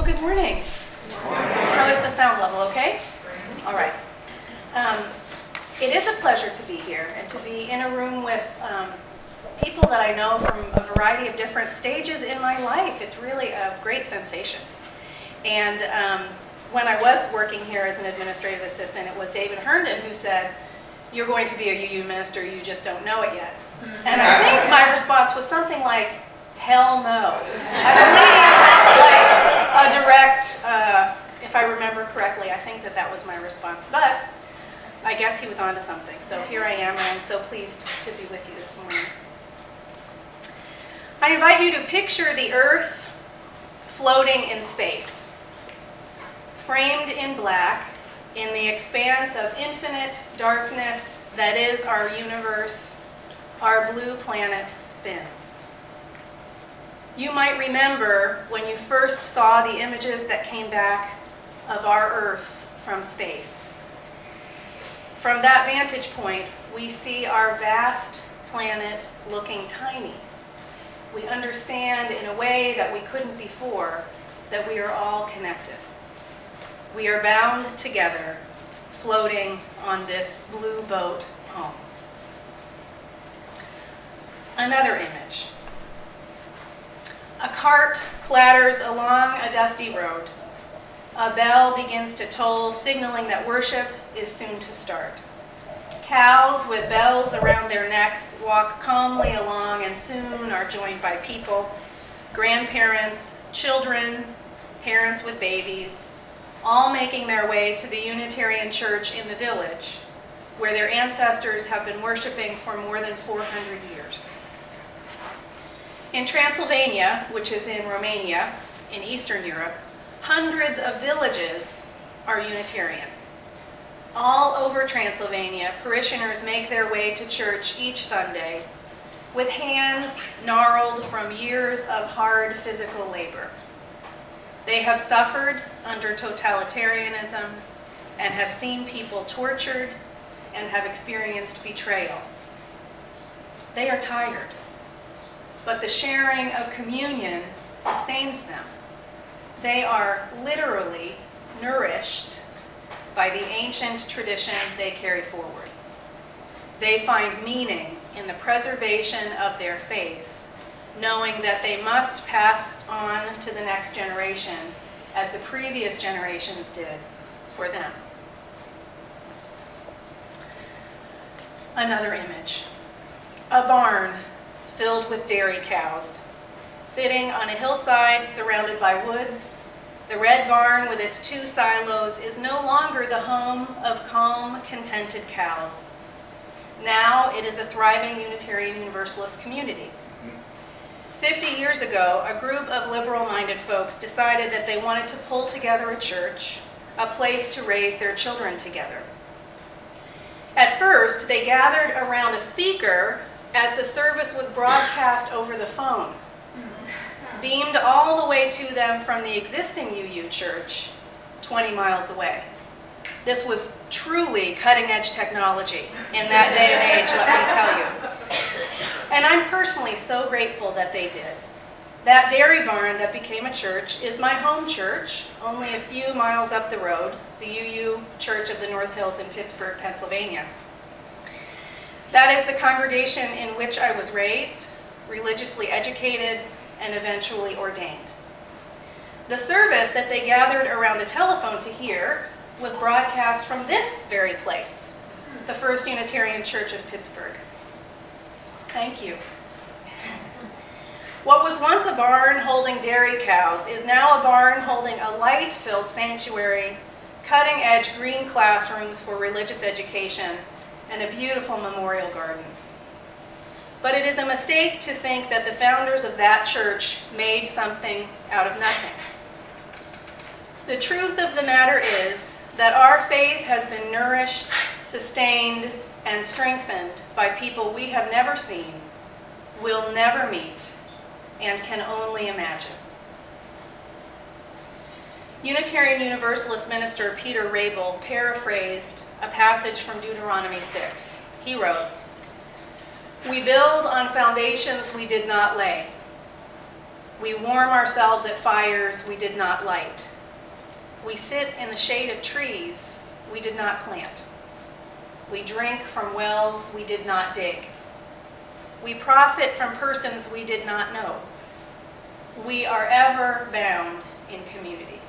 good morning. How is the sound level, okay? All right. It is a pleasure to be here and to be in a room with people that I know from a variety of different stages in my life. It's really a great sensation. And when I was working here as an administrative assistant, it was David Herndon who said, "You're going to be a UU minister, you just don't know it yet." And I think my response was something like, "Hell no." I believe that's like a direct, if I remember correctly, I think that was my response. But I guess he was onto something. So here I am, and I'm so pleased to be with you this morning. I invite you to picture the Earth floating in space, framed in black in the expanse of infinite darkness that is our universe. Our blue planet spins. You might remember when you first saw the images that came back of our Earth from space. From that vantage point, we see our vast planet looking tiny. We understand in a way that we couldn't before that we are all connected. We are bound together, floating on this blue boat home. Another image. A cart clatters along a dusty road. A bell begins to toll, signaling that worship is soon to start. Cows with bells around their necks walk calmly along and soon are joined by people, grandparents, children, parents with babies, all making their way to the Unitarian Church in the village, where their ancestors have been worshiping for more than 400 years. In Transylvania, which is in Romania, in Eastern Europe, hundreds of villages are Unitarian. All over Transylvania, parishioners make their way to church each Sunday with hands gnarled from years of hard physical labor. They have suffered under totalitarianism and have seen people tortured and have experienced betrayal. They are tired, but the sharing of communion sustains them. They are literally nourished by the ancient tradition they carry forward. They find meaning in the preservation of their faith, knowing that they must pass on to the next generation as the previous generations did for them. Another image. A barn filled with dairy cows, sitting on a hillside surrounded by woods. The red barn with its 2 silos is no longer the home of calm, contented cows. Now it is a thriving Unitarian Universalist community. 50 years ago, a group of liberal-minded folks decided that they wanted to pull together a church, a place to raise their children together. At first, they gathered around a speaker as the service was broadcast over the phone, beamed all the way to them from the existing UU church 20 miles away. This was truly cutting-edge technology in that day and age, let me tell you. And I'm personally so grateful that they did. That dairy barn that became a church is my home church, only a few miles up the road, the UU Church of the North Hills in Pittsburgh, Pennsylvania. That is the congregation in which I was raised, religiously educated, and eventually ordained. The service that they gathered around a telephone to hear was broadcast from this very place, the First Unitarian Church of Pittsburgh. Thank you. What was once a barn holding dairy cows is now a barn holding a light-filled sanctuary, cutting-edge green classrooms for religious education, and a beautiful memorial garden. But it is a mistake to think that the founders of that church made something out of nothing. The truth of the matter is that our faith has been nourished, sustained, and strengthened by people we have never seen, will never meet, and can only imagine. Unitarian Universalist minister Peter Rabel paraphrased a passage from Deuteronomy 6. He wrote, "We build on foundations we did not lay. We warm ourselves at fires we did not light. We sit in the shade of trees we did not plant. We drink from wells we did not dig. We profit from persons we did not know. We are ever bound in community.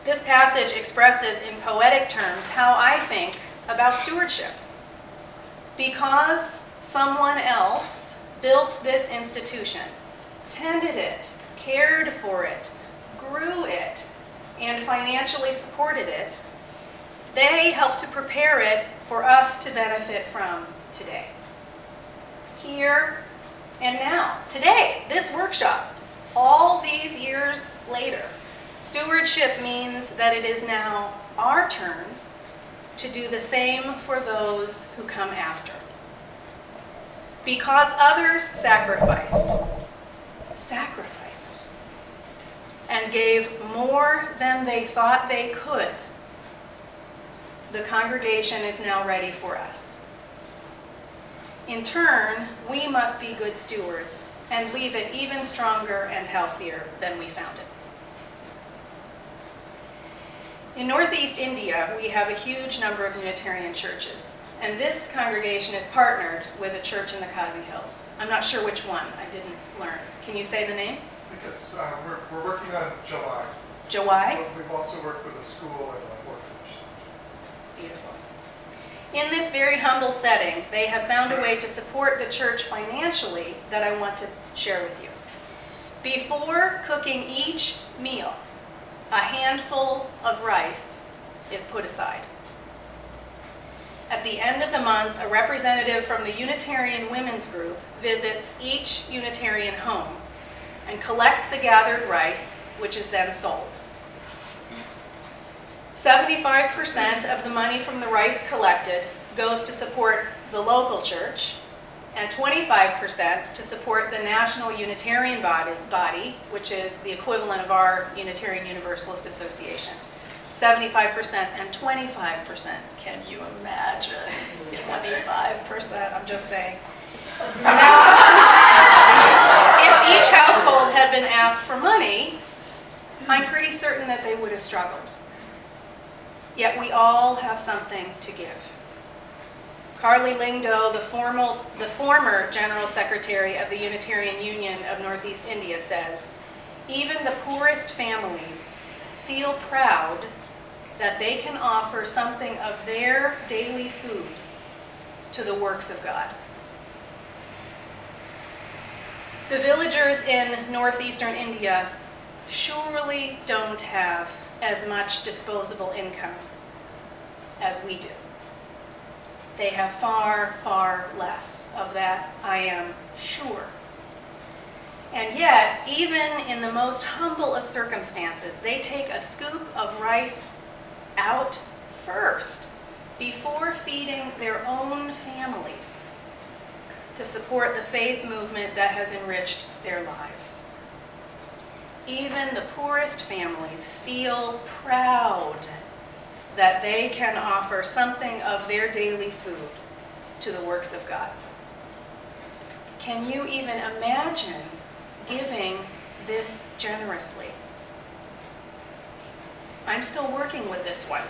This passage expresses in poetic terms how I think about stewardship. Because someone else built this institution, tended it, cared for it, grew it, and financially supported it, they helped to prepare it for us to benefit from today. Here and now, today, this workshop, all these years later, stewardship means that it is now our turn to do the same for those who come after. Because others sacrificed, and gave more than they thought they could, the congregation is now ready for us. In turn, we must be good stewards and leave it even stronger and healthier than we found it. In Northeast India, we have a huge number of Unitarian churches, and this congregation is partnered with a church in the Khasi Hills. I'm not sure which one, I didn't learn. Can you say the name? Because we're working on July. Jawai? We've also worked with a school and an orphanage. Beautiful. In this very humble setting, they have found a way to support the church financially that I want to share with you. Before cooking each meal, a handful of rice is put aside. At the end of the month, a representative from the Unitarian Women's Group visits each Unitarian home and collects the gathered rice, which is then sold. 75% of the money from the rice collected goes to support the local church, and 25% to support the National Unitarian body, which is the equivalent of our Unitarian Universalist Association. 75% and 25%. Can you imagine? 25%, I'm just saying. Now, if each household had been asked for money, I'm pretty certain that they would have struggled. Yet we all have something to give. Carly Lingdo, the former General Secretary of the Unitarian Union of Northeast India, says, even the poorest families feel proud that they can offer something of their daily food to the works of God. The villagers in northeastern India surely don't have as much disposable income as we do. They have far, far less of that, I am sure. And yet, even in the most humble of circumstances, they take a scoop of rice out first before feeding their own families to support the faith movement that has enriched their lives. Even the poorest families feel proud that they can offer something of their daily food to the works of God. Can you even imagine giving this generously? I'm still working with this one.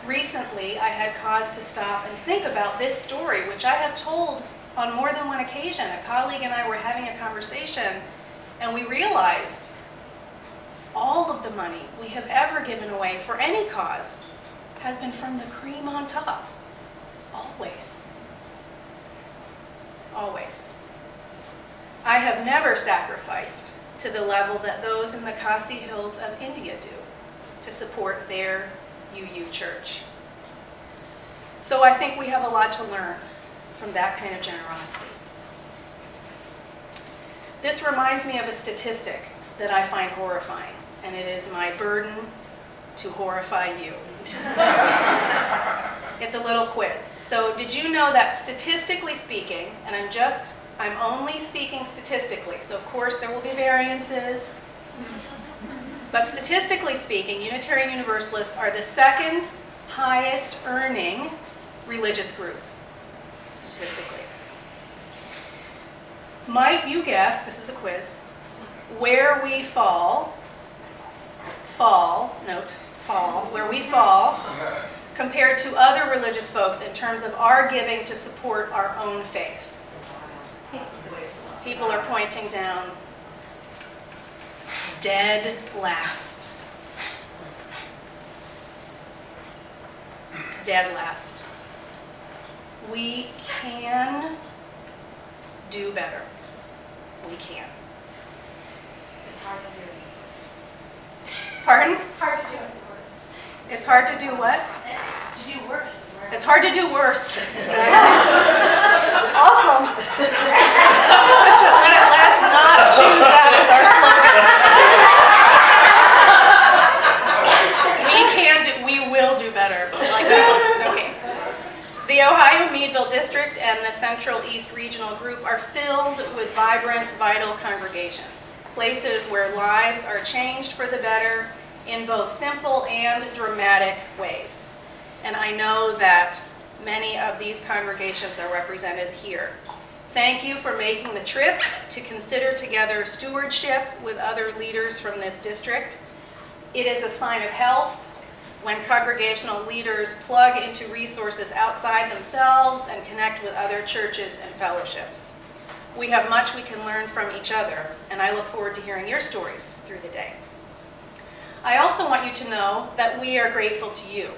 Recently, I had cause to stop and think about this story, which I have told on more than one occasion. A colleague and I were having a conversation, and we realized all of the money we have ever given away for any cause has been from the cream on top. Always. Always. I have never sacrificed to the level that those in the Khasi Hills of India do to support their UU church. So I think we have a lot to learn from that kind of generosity. This reminds me of a statistic that I find horrifying, and it is my burden to horrify you. It's a little quiz. So did you know that statistically speaking, and I'm only speaking statistically, so of course there will be variances, but statistically speaking, Unitarian Universalists are the second highest earning religious group, statistically. Might you guess, this is a quiz, where we fall, where we fall compared to other religious folks in terms of our giving to support our own faith? People are pointing down. Dead last. Dead last. We can do better. We can. It's hard to do. Pardon? It's hard to do it worse. It's hard to do what? To do worse. It's hard to do worse. Awesome. Let it last not choose that as our slogan. We will do better. Like that. Okay. The Ohio Meadville District and the Central East Regional Group are filled with vibrant, vital congregations, places where lives are changed for the better in both simple and dramatic ways. And I know that many of these congregations are represented here. Thank you for making the trip to consider together stewardship with other leaders from this district. It is a sign of health when congregational leaders plug into resources outside themselves and connect with other churches and fellowships. We have much we can learn from each other, and I look forward to hearing your stories through the day. I also want you to know that we are grateful to you.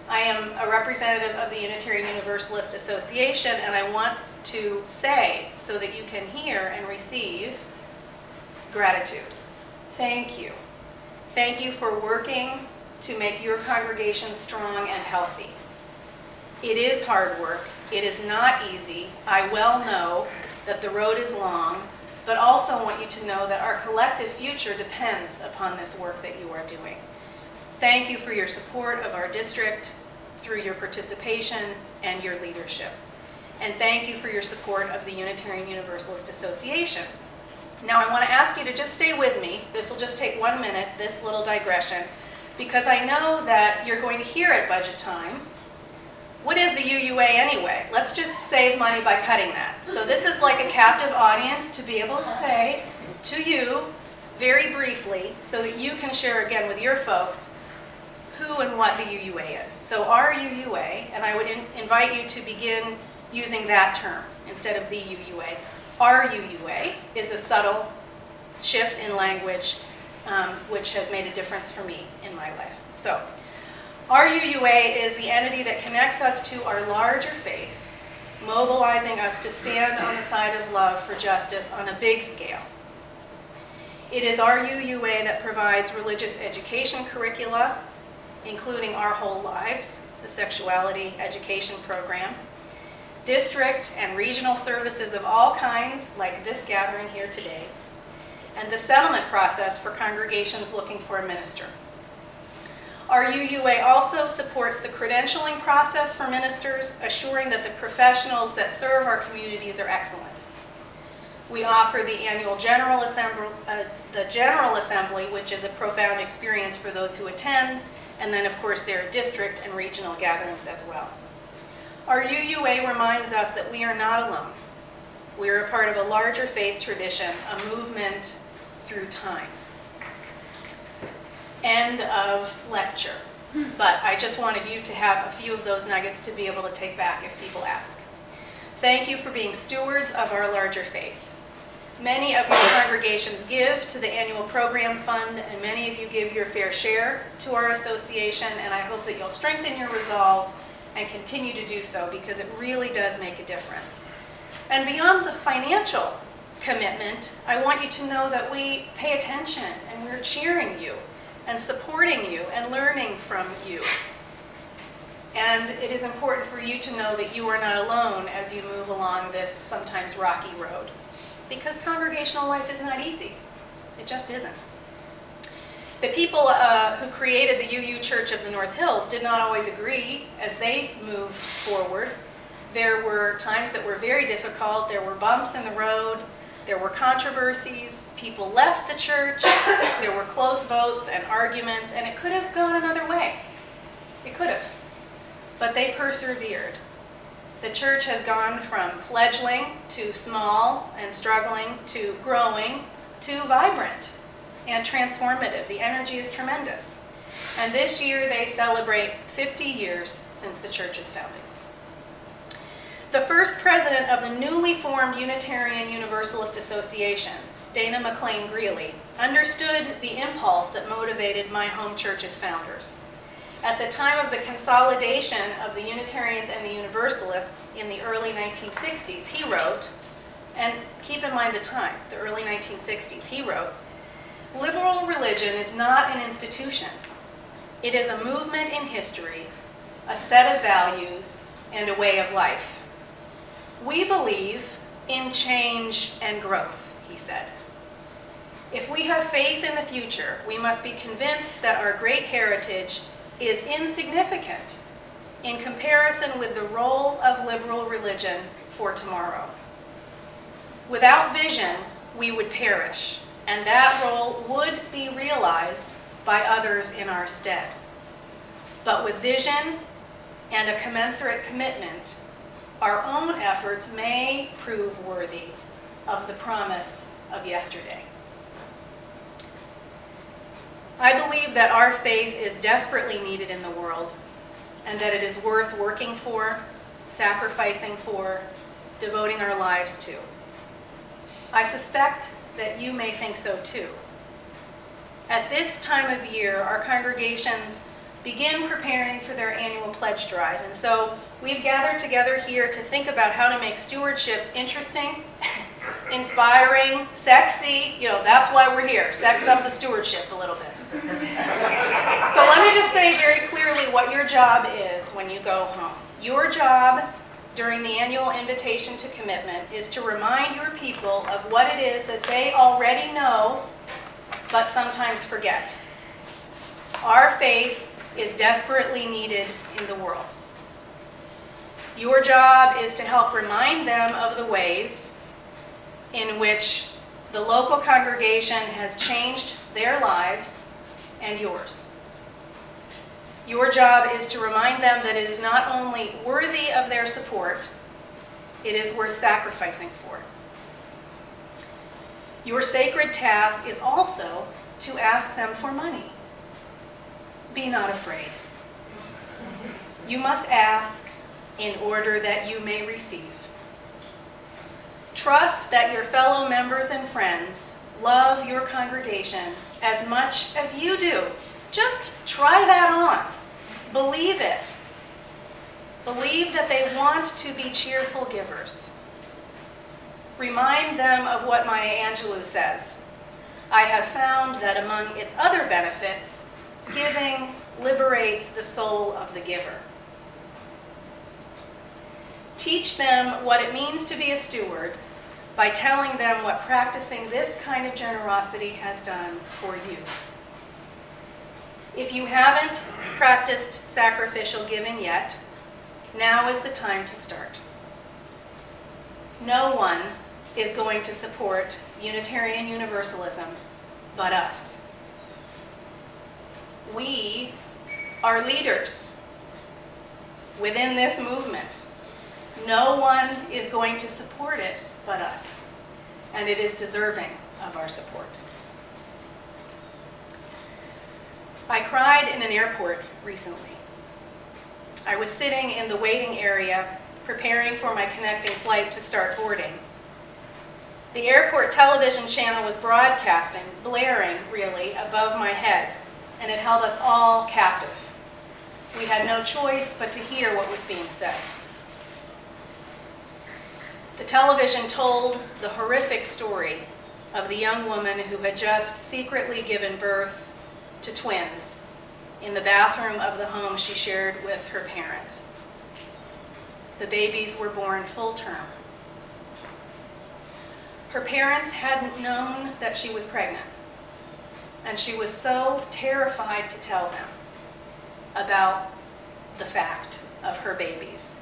I am a representative of the Unitarian Universalist Association, and I want to say, so that you can hear and receive, gratitude. Thank you. Thank you for working to make your congregation strong and healthy. It is hard work. It is not easy. I well know that the road is long, but also want you to know that our collective future depends upon this work that you are doing. Thank you for your support of our district through your participation and your leadership. And thank you for your support of the Unitarian Universalist Association. Now I want to ask you to just stay with me. This will just take 1 minute, this little digression, because I know that you're going to hear at budget time, what is the UUA anyway? Let's just save money by cutting that. So this is like a captive audience to be able to say to you very briefly, so that you can share again with your folks who and what the UUA is. So our UUA, and I would invite you to begin using that term instead of the UUA. Our UUA is a subtle shift in language which has made a difference for me in my life. So our UUA is the entity that connects us to our larger faith, mobilizing us to stand on the side of love for justice on a big scale. It is our UUA that provides religious education curricula, including Our Whole Lives, the sexuality education program, district and regional services of all kinds, like this gathering here today, and the settlement process for congregations looking for a minister. Our UUA also supports the credentialing process for ministers, assuring that the professionals that serve our communities are excellent. We offer the annual General Assembly, which is a profound experience for those who attend, and then of course there are district and regional gatherings as well. Our UUA reminds us that we are not alone. We are a part of a larger faith tradition, a movement through time. End of lecture. But I just wanted you to have a few of those nuggets to be able to take back if people ask. Thank you for being stewards of our larger faith. Many of your congregations give to the annual program fund, and many of you give your fair share to our association, and I hope that you'll strengthen your resolve and continue to do so, because it really does make a difference. And beyond the financial commitment, I want you to know that we pay attention and we're cheering you and supporting you and learning from you. And it is important for you to know that you are not alone as you move along this sometimes rocky road, because congregational life is not easy. It just isn't. The people who created the UU Church of the North Hills did not always agree as they moved forward. There were times that were very difficult. There were bumps in the road. There were controversies. People left the church. There were close votes and arguments, and it could have gone another way. It could have. But they persevered. The church has gone from fledgling to small and struggling to growing to vibrant and transformative. The energy is tremendous. And this year they celebrate 50 years since the church's founding. The first president of the newly formed Unitarian Universalist Association, Dana McLean Greeley, understood the impulse that motivated my home church's founders. At the time of the consolidation of the Unitarians and the Universalists in the early 1960s, he wrote, and keep in mind the time, the early 1960s, he wrote, "Liberal religion is not an institution. It is a movement in history, a set of values, and a way of life. We believe in change and growth," he said. "If we have faith in the future, we must be convinced that our great heritage is insignificant in comparison with the role of liberal religion for tomorrow. Without vision, we would perish, and that role would be realized by others in our stead. But with vision and a commensurate commitment, our own efforts may prove worthy of the promise of yesterday." I believe that our faith is desperately needed in the world, and that it is worth working for, sacrificing for, devoting our lives to. I suspect that you may think so too. At this time of year, our congregations begin preparing for their annual pledge drive, and so we've gathered together here to think about how to make stewardship interesting, inspiring, sexy. You know, that's why we're here. Sex up the stewardship a little bit. So let me just say very clearly what your job is when you go home. Your job during the annual invitation to commitment is to remind your people of what it is that they already know, but sometimes forget. Our faith is desperately needed in the world. Your job is to help remind them of the ways in which the local congregation has changed their lives and yours. Your job is to remind them that it is not only worthy of their support, it is worth sacrificing for. Your sacred task is also to ask them for money. Be not afraid. You must ask in order that you may receive. Trust that your fellow members and friends love your congregation as much as you do. Just try that on. Believe it. Believe that they want to be cheerful givers. Remind them of what Maya Angelou says. "I have found that among its other benefits, giving liberates the soul of the giver." Teach them what it means to be a steward by telling them what practicing this kind of generosity has done for you. If you haven't practiced sacrificial giving yet, now is the time to start. No one is going to support Unitarian Universalism but us. We are leaders within this movement. No one is going to support it but us, and it is deserving of our support. I cried in an airport recently. I was sitting in the waiting area preparing for my connecting flight to start boarding. The airport television channel was broadcasting, blaring really, above my head, and it held us all captive. We had no choice but to hear what was being said. The television told the horrific story of the young woman who had just secretly given birth to twins in the bathroom of the home she shared with her parents. The babies were born full term. Her parents hadn't known that she was pregnant, and she was so terrified to tell them about the fact of her babies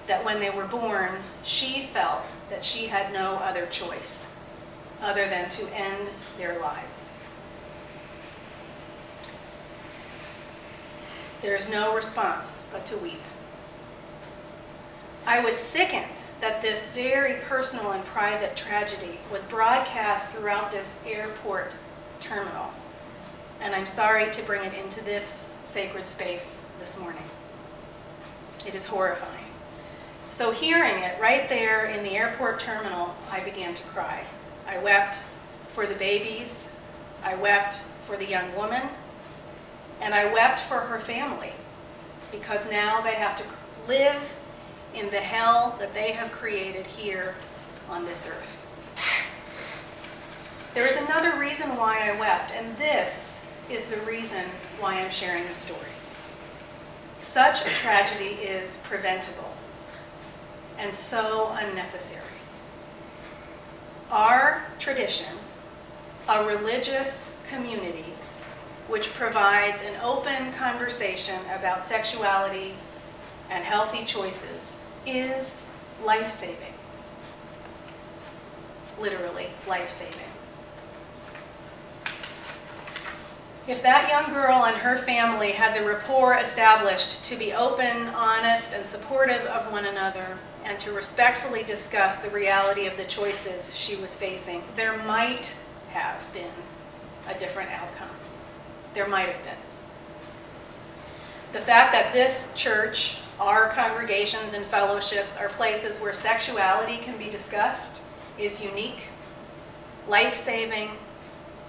that when they were born, she felt that she had no other choice other than to end their lives. There is no response but to weep. I was sickened that this very personal and private tragedy was broadcast throughout this airport terminal. And I'm sorry to bring it into this sacred space this morning. It is horrifying. So hearing it right there in the airport terminal, I began to cry. I wept for the babies, I wept for the young woman, and I wept for her family, because now they have to live in the hell that they have created here on this earth. There is another reason why I wept, and this is the reason why I'm sharing the story. Such a tragedy is preventable and so unnecessary. Our tradition, a religious community which provides an open conversation about sexuality and healthy choices, is life-saving. Literally life-saving. If that young girl and her family had the rapport established to be open, honest, and supportive of one another, and to respectfully discuss the reality of the choices she was facing, there might have been a different outcome. There might have been. The fact that this church, our congregations and fellowships, are places where sexuality can be discussed is unique, life-saving,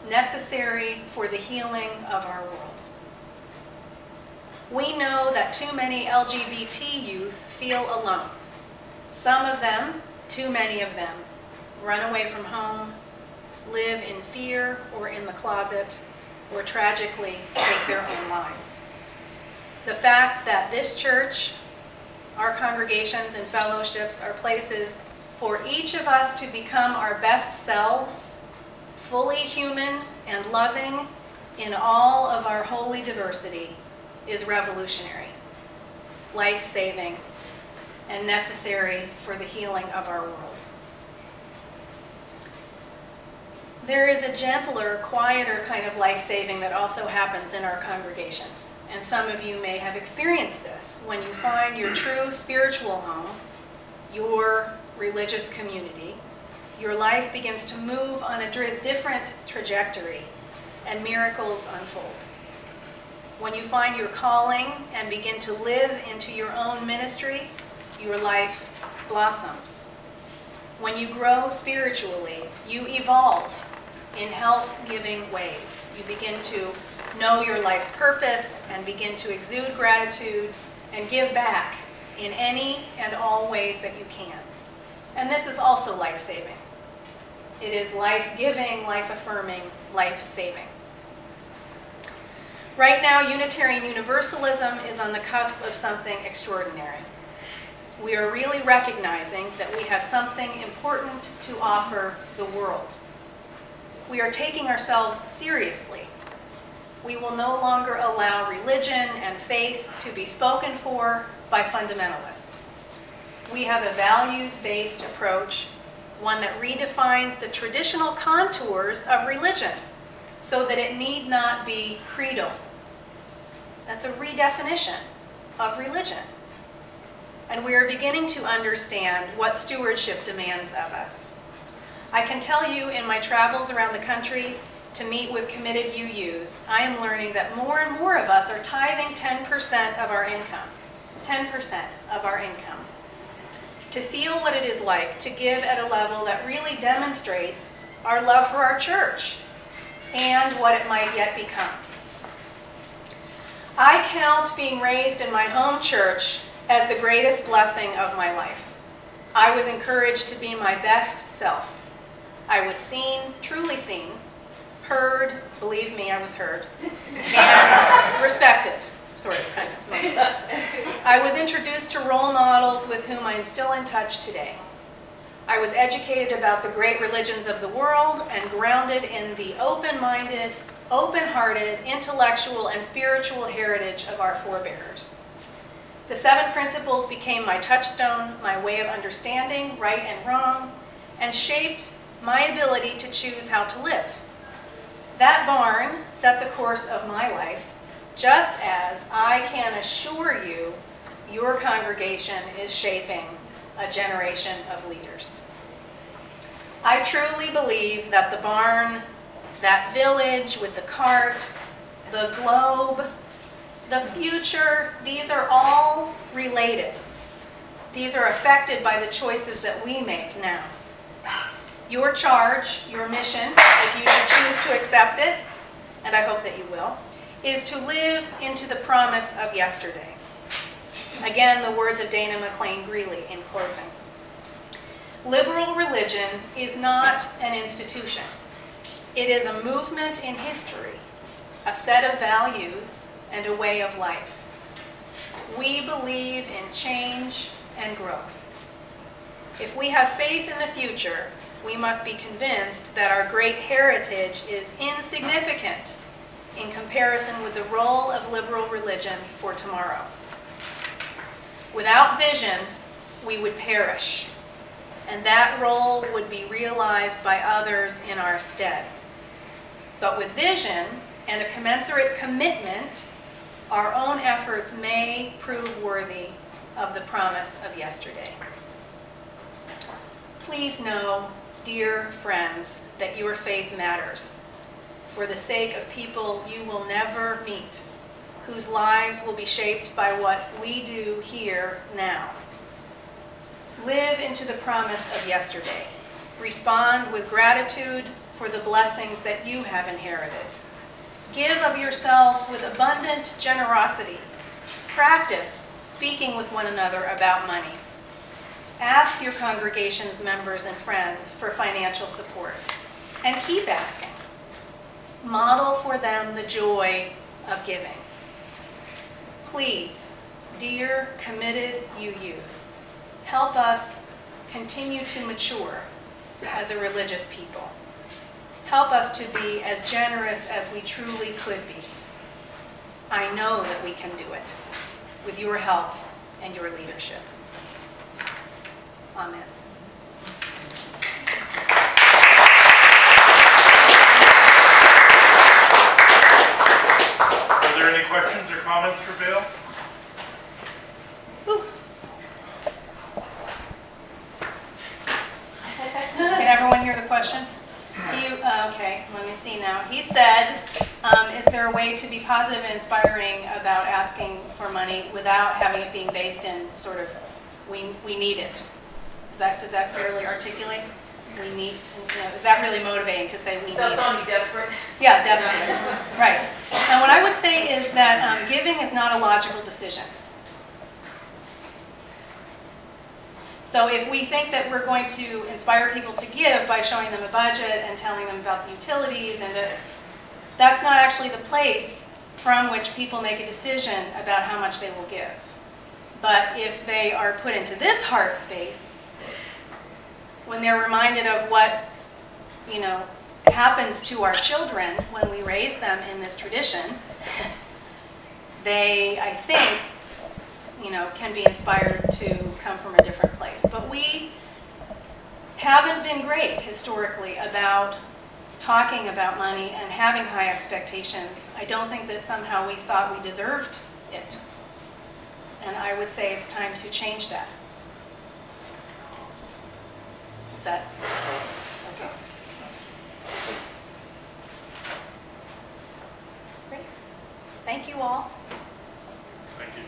necessary for the healing of our world. We know that too many LGBT youth feel alone. Some of them, too many of them, run away from home, live in fear or in the closet, or tragically take their own lives. The fact that this church, our congregations and fellowships, are places for each of us to become our best selves, fully human and loving in all of our holy diversity, is revolutionary, life-saving, and necessary for the healing of our world. There is a gentler, quieter kind of life-saving that also happens in our congregations. And some of you may have experienced this. When you find your true spiritual home, your religious community, your life begins to move on a different trajectory, and miracles unfold. When you find your calling and begin to live into your own ministry, your life blossoms. When you grow spiritually, you evolve in health-giving ways. You begin to know your life's purpose and begin to exude gratitude and give back in any and all ways that you can. And this is also life-saving. It is life-giving, life-affirming, life-saving. Right now, Unitarian Universalism is on the cusp of something extraordinary. We are really recognizing that we have something important to offer the world. We are taking ourselves seriously. We will no longer allow religion and faith to be spoken for by fundamentalists. We have a values-based approach, one that redefines the traditional contours of religion so that it need not be creedal. That's a redefinition of religion. And we are beginning to understand what stewardship demands of us. I can tell you in my travels around the country to meet with committed UUs, I am learning that more and more of us are tithing 10% of our income. 10% of our income. To feel what it is like to give at a level that really demonstrates our love for our church and what it might yet become. I count being raised in my home church as the greatest blessing of my life. I was encouraged to be my best self. I was seen, truly seen, heard, believe me, I was heard, and respected, sort of, kind of, mostly. I was introduced to role models with whom I am still in touch today. I was educated about the great religions of the world and grounded in the open-minded, open-hearted, intellectual, and spiritual heritage of our forebears. The 7 principles became my touchstone, my way of understanding right and wrong, and shaped my ability to choose how to live. That barn set the course of my life, just as I can assure you your congregation is shaping a generation of leaders. I truly believe that the barn, that village with the cart, the globe, the future, these are all related. These are affected by the choices that we make now. Your charge, your mission, if you should choose to accept it, and I hope that you will, is to live into the promise of yesterday. Again, the words of Dana McLean Greeley in closing. Liberal religion is not an institution. It is a movement in history, a set of values, and a way of life. We believe in change and growth. If we have faith in the future, we must be convinced that our great heritage is insignificant in comparison with the role of liberal religion for tomorrow. Without vision, we would perish, and that role would be realized by others in our stead. But with vision and a commensurate commitment, our own efforts may prove worthy of the promise of yesterday. Please know, dear friends, that your faith matters for the sake of people you will never meet, whose lives will be shaped by what we do here now. Live into the promise of yesterday. Respond with gratitude for the blessings that you have inherited. Give of yourselves with abundant generosity. Practice speaking with one another about money. Ask your congregation's members and friends for financial support, and keep asking. Model for them the joy of giving. Please, dear committed UUs, help us continue to mature as a religious people. Help us to be as generous as we truly could be. I know that we can do it with your help and your leadership. Amen. Are there any questions or comments for Vail? Can everyone hear the question? Okay, let me see now. He said, is there a way to be positive and inspiring about asking for money without having it being based in sort of, we need it? Does that fairly articulate? We need, is that really motivating to say we need it? That's on you, desperate. Yeah, desperate. Right. And what I would say is that giving is not a logical decision. So if we think that we're going to inspire people to give by showing them a budget and telling them about the utilities, and that's not actually the place from which people make a decision about how much they will give. But if they are put into this heart space, when they're reminded of what, happens to our children when we raise them in this tradition, they, I think, can be inspired to come from a different place. But we haven't been great historically about talking about money and having high expectations. I don't think that somehow we thought we deserved it. And I would say it's time to change that. Is that okay? Great. Thank you all. Thank you.